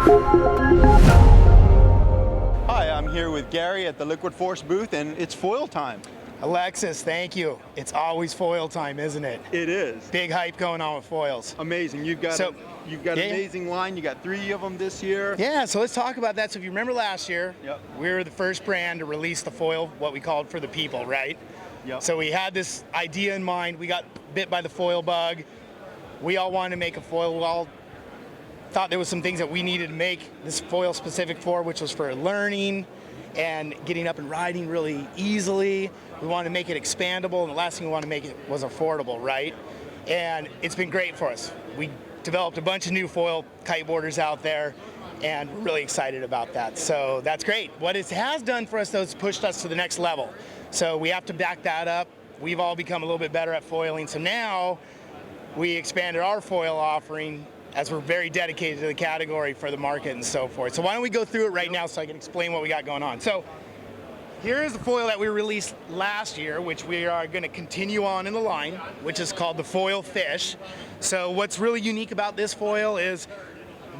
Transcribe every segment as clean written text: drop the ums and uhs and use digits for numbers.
Hi, I'm here with Gary at the Liquid Force booth, and it's foil time. Alexis, thank you. It's always foil time, isn't it? It is. Big hype going on with foils. Amazing. You've got an amazing line. You got 3 of them this year. Yeah, so let's talk about that. So if you remember last year, Yep. we were the first brand to release the foil, what we called for the people, right? Yep. So we had this idea in mind. We got bit by the foil bug. We all wanted to make a foil. We all thought there was some things that we needed to make this foil specific for, which was for learning and getting up and riding really easily. We wanted to make it expandable, and the last thing we wanted to make it was affordable, right? And it's been great for us. We developed a bunch of new foil kiteboarders out there, and we're really excited about that. So that's great. What it has done for us, though, is pushed us to the next level. So we have to back that up. We've all become a little bit better at foiling. So now we expanded our foil offering as we're very dedicated to the category for the market and so forth. So why don't we go through it right now so I can explain what we got going on. So here's the foil that we released last year, which we are going to continue on in the line, which is called the Foil Fish. So what's really unique about this foil is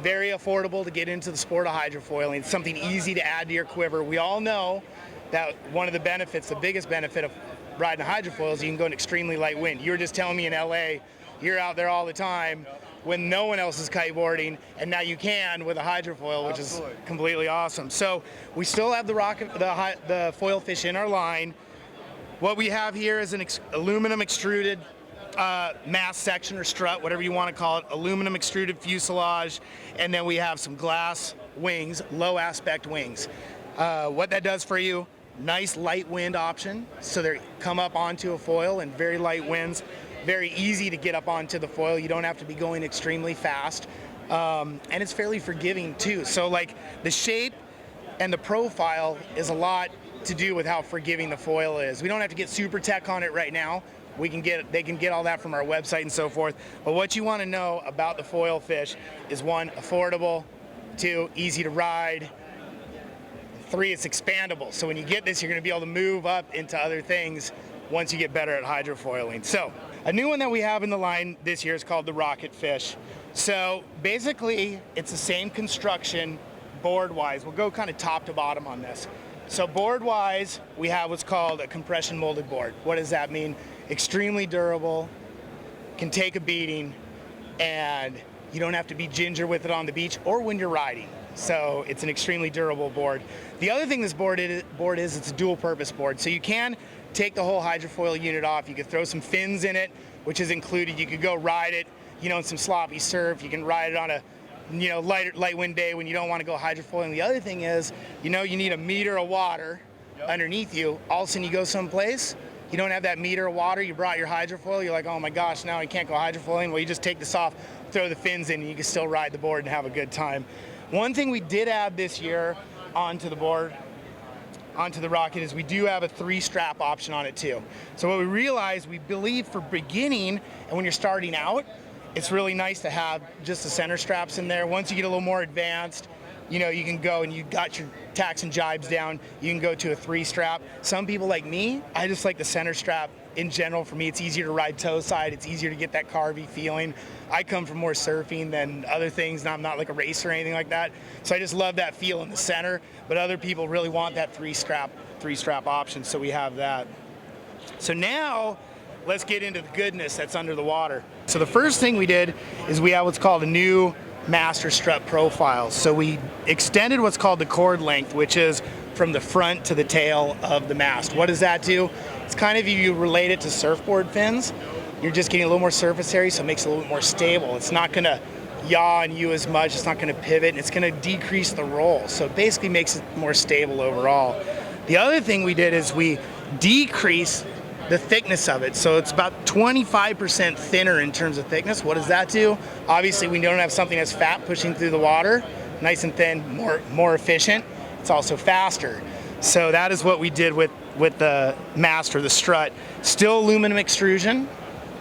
very affordable to get into the sport of hydrofoiling. It's something easy to add to your quiver. We all know that one of the benefits, the biggest benefit of riding a hydrofoil is you can go in extremely light wind. You were just telling me in LA, you're out there all the time when no one else is kiteboarding, and now you can with a hydrofoil, which is completely awesome. So we still have the foil fish in our line. What we have here is an aluminum extruded mast section or strut, whatever you want to call it, aluminum extruded fuselage, and then we have some glass wings, low aspect wings. What that does for you, nice light wind option, so they come up onto a foil in very light winds. Very easy to get up onto the foil. You don't have to be going extremely fast. And it's fairly forgiving too. So like the shape and the profile is a lot to do with how forgiving the foil is. We don't have to get super tech on it right now. They can get all that from our website and so forth. But what you want to know about the foil fish is 1, affordable, 2, easy to ride, 3, it's expandable. So when you get this, you're going to be able to move up into other things once you get better at hydrofoiling. So a new one that we have in the line this year is called the Rocket Fish. So basically it's the same construction board-wise. We'll go kind of top to bottom on this. So board-wise, we have what's called a compression molded board. What does that mean? Extremely durable, can take a beating, and you don't have to be ginger with it on the beach or when you're riding. So it's an extremely durable board. The other thing this board is it's a dual purpose board. So you can take the whole hydrofoil unit off. You could throw some fins in it, which is included. You could go ride it, in some sloppy surf. You can ride it on a, light wind day when you don't want to go hydrofoiling. The other thing is, you need a meter of water underneath you. All of a sudden you go someplace, you don't have that meter of water. You brought your hydrofoil. You're like, oh my gosh, now I can't go hydrofoiling. Well, you just take this off, throw the fins in, and you can still ride the board and have a good time. One thing we did add this year onto the board, onto the Rocket, is we do have a 3-strap option on it too. So what we realized, we believe for beginning and when you're starting out, it's really nice to have just the center straps in there. Once you get a little more advanced, you can go and you got your tacks and jibes down, you can go to a 3-strap. Some people like me, I just like the center strap. In general, for me, it's easier to ride toe side. It's easier to get that carvy feeling. I come from more surfing than other things, and I'm not like a racer or anything like that. So I just love that feel in the center, but other people really want that 3-strap option, so we have that. So now, let's get into the goodness that's under the water. So the first thing we did is we have what's called a new master strut profile. So we extended what's called the cord length, which is from the front to the tail of the mast. What does that do? It's kind of, if you relate it to surfboard fins, you're just getting a little more surface area, so it makes it a little bit more stable. It's not gonna yaw on you as much, it's not gonna pivot, and it's gonna decrease the roll. So it basically makes it more stable overall. The other thing we did is we decreased the thickness of it. So it's about 25% thinner in terms of thickness. What does that do? Obviously, we don't have something that's fat pushing through the water, nice and thin, more efficient. It's also faster. So that is what we did with the mast or the strut. Still aluminum extrusion,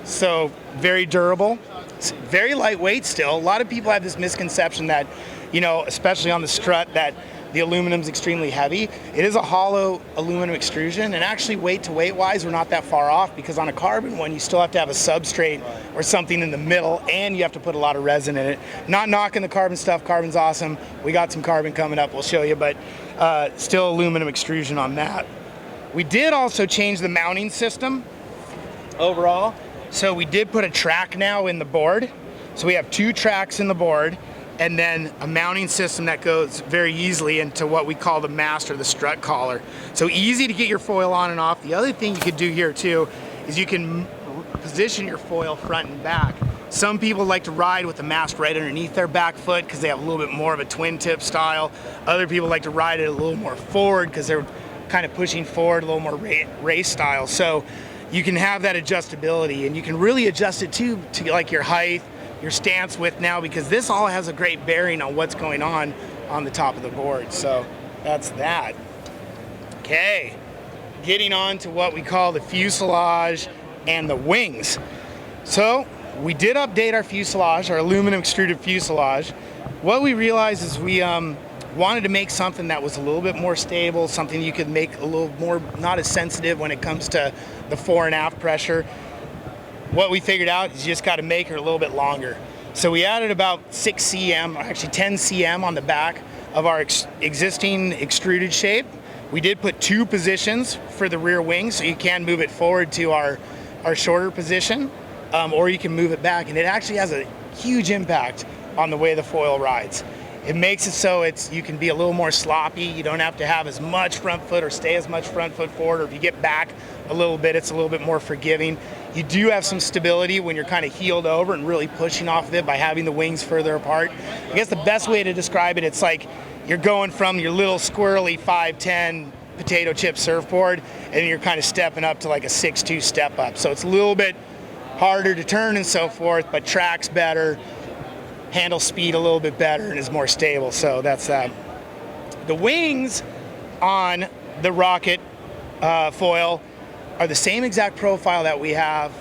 so very durable. It's very lightweight still. A lot of people have this misconception that, especially on the strut, that The aluminum's extremely heavy. It is a hollow aluminum extrusion, and actually weight to weight wise, we're not that far off, because on a carbon one, you still have to have a substrate or something in the middle, and you have to put a lot of resin in it. Not knocking the carbon stuff, carbon's awesome. We got some carbon coming up, we'll show you, but still aluminum extrusion on that. We did also change the mounting system overall. So we did put a track now in the board. So we have 2 tracks in the board, and then a mounting system that goes very easily into what we call the mast or the strut collar. So easy to get your foil on and off. The other thing you could do here too is you can position your foil front and back. Some people like to ride with the mast right underneath their back foot because they have a little bit more of a twin tip style. Other people like to ride it a little more forward because they're kind of pushing forward, a little more race style. So you can have that adjustability, and you can really adjust it to like your height, your stance width now, because this all has a great bearing on what's going on the top of the board. So that's that. Okay, getting on to what we call the fuselage and the wings. So we did update our fuselage, our aluminum extruded fuselage. What we realized is we wanted to make something that was a little bit more stable, something you could make a little more, not as sensitive when it comes to the fore and aft pressure. What we figured out is you just got to make her a little bit longer. So we added about 6 cm, or actually 10 cm on the back of our existing extruded shape. We did put 2 positions for the rear wing, so you can move it forward to our shorter position, or you can move it back, and it actually has a huge impact on the way the foil rides. It makes it so you can be a little more sloppy. You don't have to have as much front foot or stay as much front foot forward, or if you get back a little bit, it's a little bit more forgiving. You do have some stability when you're kind of heeled over and really pushing off of it by having the wings further apart. I guess the best way to describe it, it's like you're going from your little squirrely 5'10" potato chip surfboard, and you're kind of stepping up to like a 6'2" step up. So it's a little bit harder to turn and so forth, but tracks better, handle speed a little bit better, and is more stable. So that's that. The wings on the Rocket foil are the same exact profile that we have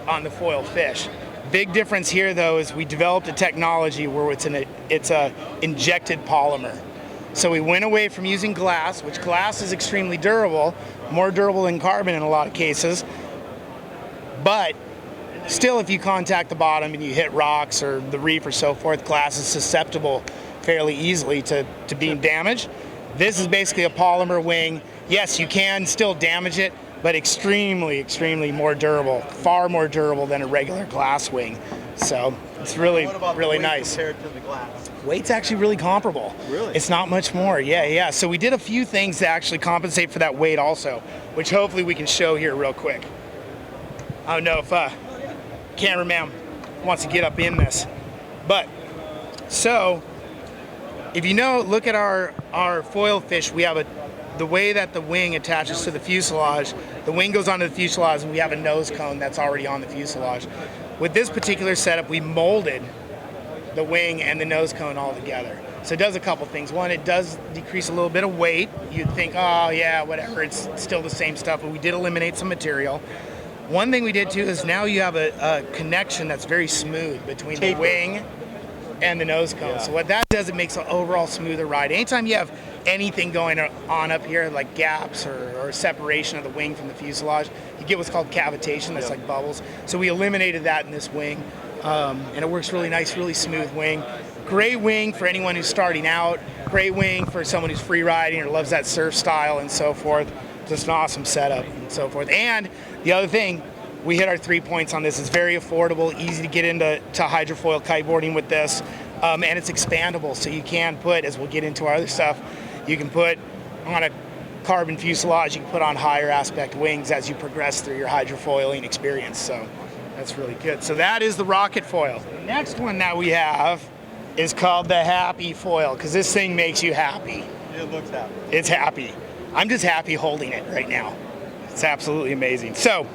on the foil fish. Big difference here though is we developed a technology where it's a injected polymer. So we went away from using glass, which glass is extremely durable, more durable than carbon in a lot of cases, but still, if you contact the bottom and you hit rocks or the reef or so forth, glass is susceptible fairly easily to being damaged. This is basically a polymer wing. Yes, you can still damage it, but extremely, extremely more durable, far more durable than a regular glass wing. So it's really, really nice. Compared to the glass? Weight's actually really comparable. Really? It's not much more, yeah. So we did a few things to actually compensate for that weight also, which hopefully we can show here real quick. I don't know if cameraman wants to get up in this, but so if you know, look at our foil fish. We have the way that the wing attaches to the fuselage. The wing goes onto the fuselage, and we have a nose cone that's already on the fuselage. With this particular setup, we molded the wing and the nose cone all together. So it does a couple things. One, it does decrease a little bit of weight. You'd think, oh yeah, whatever, it's still the same stuff, but we did eliminate some material. One thing we did too is now you have a connection that's very smooth between the wing and the nose cone. Yeah. So what that does, it makes an overall smoother ride. Anytime you have anything going on up here, like gaps or separation of the wing from the fuselage, you get what's called cavitation, that's like bubbles. So we eliminated that in this wing, and it works really nice, really smooth wing. Great wing for anyone who's starting out. Great wing for someone who's free riding or loves that surf style and so forth. Just an awesome setup and so forth. And the other thing, we hit our 3 points on this. It's very affordable, easy to get into hydrofoil kiteboarding with this, and it's expandable. So you can put, as we'll get into our other stuff, you can put on a carbon fuselage, you can put on higher aspect wings as you progress through your hydrofoiling experience. So that's really good. So that is the Rocket foil. The next one that we have is called the Happy foil, because this thing makes you happy. It looks happy. It's happy. I'm just happy holding it right now. It's absolutely amazing. So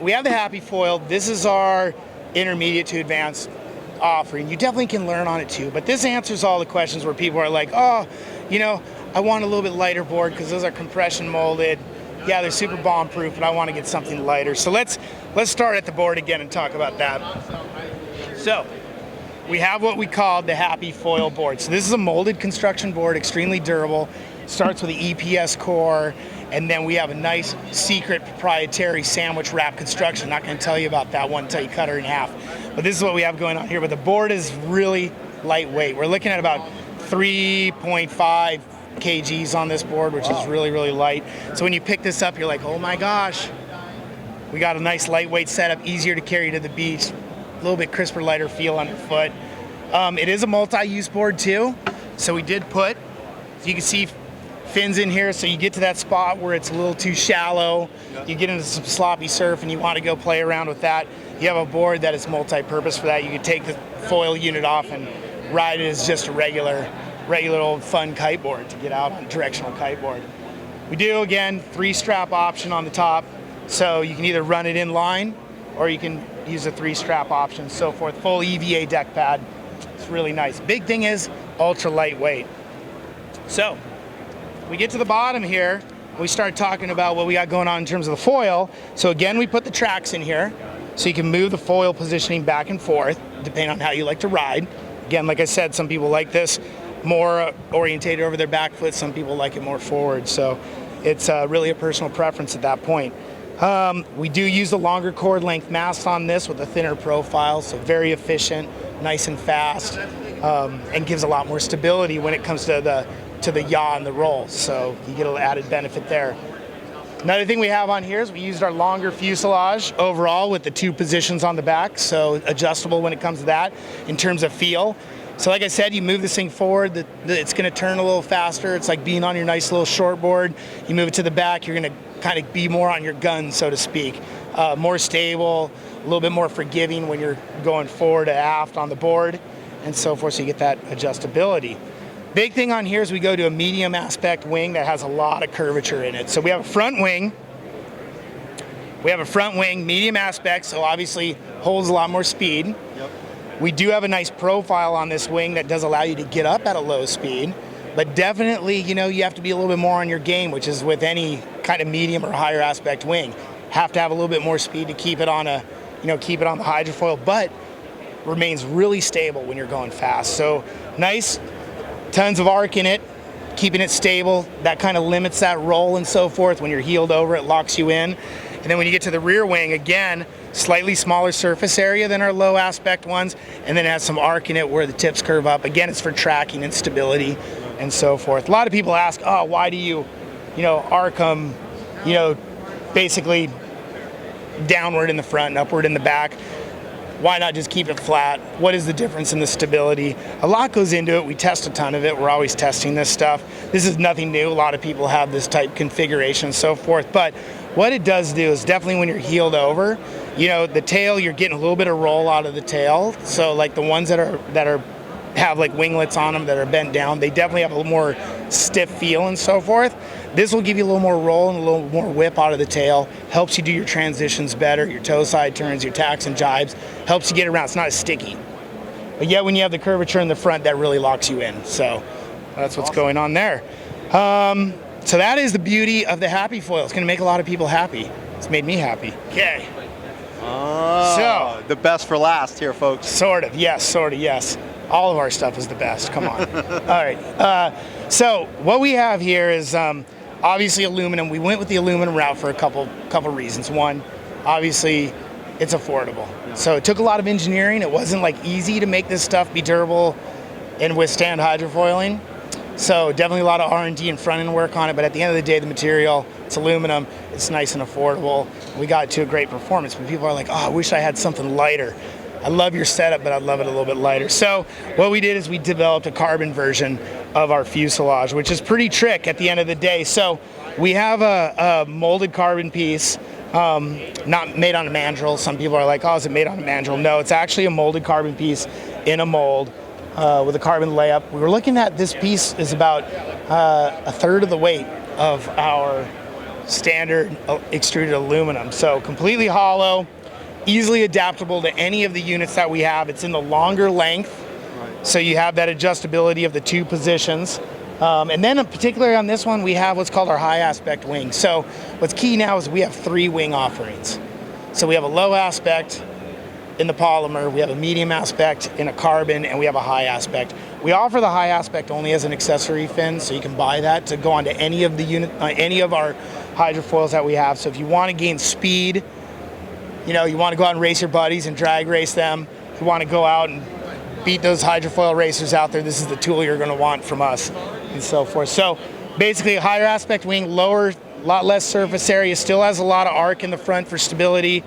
we have the Happy foil. This is our intermediate to advanced offering. You definitely can learn on it too, but this answers all the questions where people are like, oh, you know, I want a little bit lighter board because those are compression molded. Yeah, they're super bomb proof, but I want to get something lighter. So let's start at the board again and talk about that. So we have what we call the Happy Foil board. So this is a molded construction board, extremely durable. Starts with the EPS core, and then we have a nice secret proprietary sandwich wrap construction. Not going to tell you about that one until you cut her in half. But this is what we have going on here. But the board is really lightweight. We're looking at about 3.5 kgs on this board, which is really, really light. So when you pick this up, you're like, oh my gosh, we got a nice lightweight setup, easier to carry to the beach, a little bit crisper, lighter feel underfoot. It is a multi-use board too. So we did put, so you can see fins in here, so you get to that spot where it's a little too shallow, you get into some sloppy surf and you want to go play around with that. You have a board that is multi-purpose for that. You can take the foil unit off and ride it as just a regular old fun kite board to get out on a directional kite board. We do, again, 3-strap option on the top, so you can either run it in line or you can use a 3-strap option, so forth. Full EVA deck pad. It's really nice. Big thing is ultra lightweight. So we get to the bottom here, we start talking about what we got going on in terms of the foil. So again, we put the tracks in here so you can move the foil positioning back and forth depending on how you like to ride. Again, like I said, some people like this more orientated over their back foot, some people like it more forward. So it's really a personal preference at that point. We do use the longer cord length mast on this with a thinner profile, so very efficient, nice and fast, and gives a lot more stability when it comes to the yaw and the roll. So you get an added benefit there. Another thing we have on here is we used our longer fuselage overall with the 2 positions on the back, so adjustable when it comes to that in terms of feel. So like I said, you move this thing forward, it's going to turn a little faster. It's like being on your nice little shortboard. You move it to the back, you're going to kind of be more on your gun, so to speak. More stable, a little bit more forgiving when you're going forward to aft on the board and so forth, so you get that adjustability. Big thing on here is we go to a medium aspect wing that has a lot of curvature in it. So we have a front wing. Medium aspect, so obviously holds a lot more speed. Yep. We do have a nice profile on this wing that does allow you to get up at a low speed, but definitely, you know, you have to be a little bit more on your game, which is with any kind of medium or higher aspect wing. Have to have a little bit more speed to keep it on keep it on the hydrofoil, but remains really stable when you're going fast. So nice, tons of arc in it, keeping it stable. That kind of limits that roll and so forth. When you're heeled over, it locks you in. And then when you get to the rear wing, again, slightly smaller surface area than our low aspect ones, and then it has some arc in it where the tips curve up. Again, it's for tracking and stability and so forth. A lot of people ask, oh, why do you arc them, basically downward in the front and upward in the back? Why not just keep it flat? What is the difference in the stability? A lot goes into it. We test a ton of it. We're always testing this stuff. This is nothing new. A lot of people have this type configuration and so forth. But what it does do is definitely when you're heeled over, the tail, you're getting a little bit of roll out of the tail. So like the ones that have like winglets on them that are bent down, they definitely have a little more stiff feel and so forth. This will give you a little more roll and a little more whip out of the tail, helps you do your transitions better, your toe side turns, your tacks and jibes, helps you get around. It's not as sticky. But yet when you have the curvature in the front, that really locks you in. So that's what's going on there. So that is the beauty of the Happy Foil. It's gonna make a lot of people happy. It's made me happy. Okay. So the best for last here, folks. Sort of, yes. All of our stuff is the best, come on. All right, so what we have here is obviously aluminum. We went with the aluminum route for a couple reasons. One, obviously it's affordable. Yeah. So it took a lot of engineering. It wasn't like easy to make this stuff be durable and withstand hydrofoiling. So definitely a lot of R&D and front end work on it, but at the end of the day, the material, it's aluminum, it's nice and affordable. We got to a great performance, but people are like, oh, I wish I had something lighter. I love your setup, but I'd love it a little bit lighter. So what we did is we developed a carbon version of our fuselage, which is pretty trick at the end of the day. So we have a molded carbon piece, not made on a mandrel. Some people are like, oh, is it made on a mandrel? No, it's actually a molded carbon piece in a mold with a carbon layup. We were looking at this piece is about a third of the weight of our standard extruded aluminum. So completely hollow, easily adaptable to any of the units that we have. It's in the longer length, so you have that adjustability of the 2 positions. And then particularly on this one, we have what's called our high aspect wing. So what's key now is we have 3 wing offerings. So we have a low aspect, in the polymer, we have a medium aspect in a carbon, and we have a high aspect. We offer the high aspect only as an accessory fin, so you can buy that to go onto any of the any of our hydrofoils that we have. So if you want to gain speed, you know, you want to go out and race your buddies and drag race them, you want to go out and beat those hydrofoil racers out there, this is the tool you're going to want from us, and so forth. So basically, a higher aspect wing, lower, lot less surface area, still has a lot of arc in the front for stability.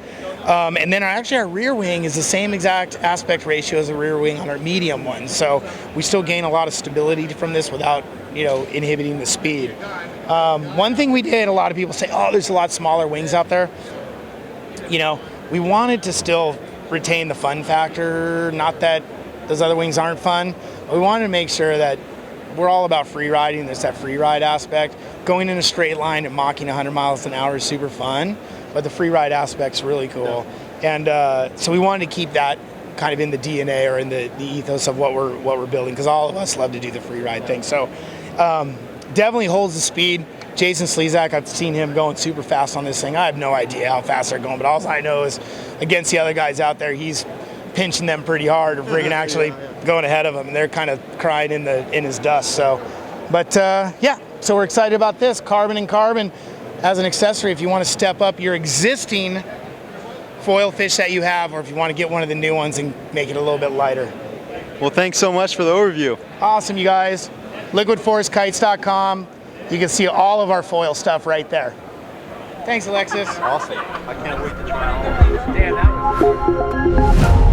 And then our rear wing is the same exact aspect ratio as the rear wing on our medium one. So we still gain a lot of stability from this without, you know, inhibiting the speed. One thing we did, a lot of people say, oh, there's a lot smaller wings out there. You know, we wanted to still retain the fun factor, not that those other wings aren't fun. But we wanted to make sure that we're all about free riding. There's that free ride aspect. Going in a straight line and mocking 100 miles an hour is super fun, but the free ride aspect's really cool. And so we wanted to keep that kind of in the DNA or in the ethos of what we're building, because all of us love to do the free ride thing. So definitely holds the speed. Jason Slezak, I've seen him going super fast on this thing. I have no idea how fast they're going, but all I know is against the other guys out there, he's pinching them pretty hard, or Brigham actually going ahead of them, and they're kind of crying in his dust. So, but yeah, so we're excited about this carbon and carbon as an accessory. If you want to step up your existing foil fish that you have, or if you want to get one of the new ones and make it a little bit lighter. Well, thanks so much for the overview. Awesome, you guys. liquidforcekites.com. You can see all of our foil stuff right there. Thanks, Alexis. Awesome. I can't wait to try all of these. Damn, that was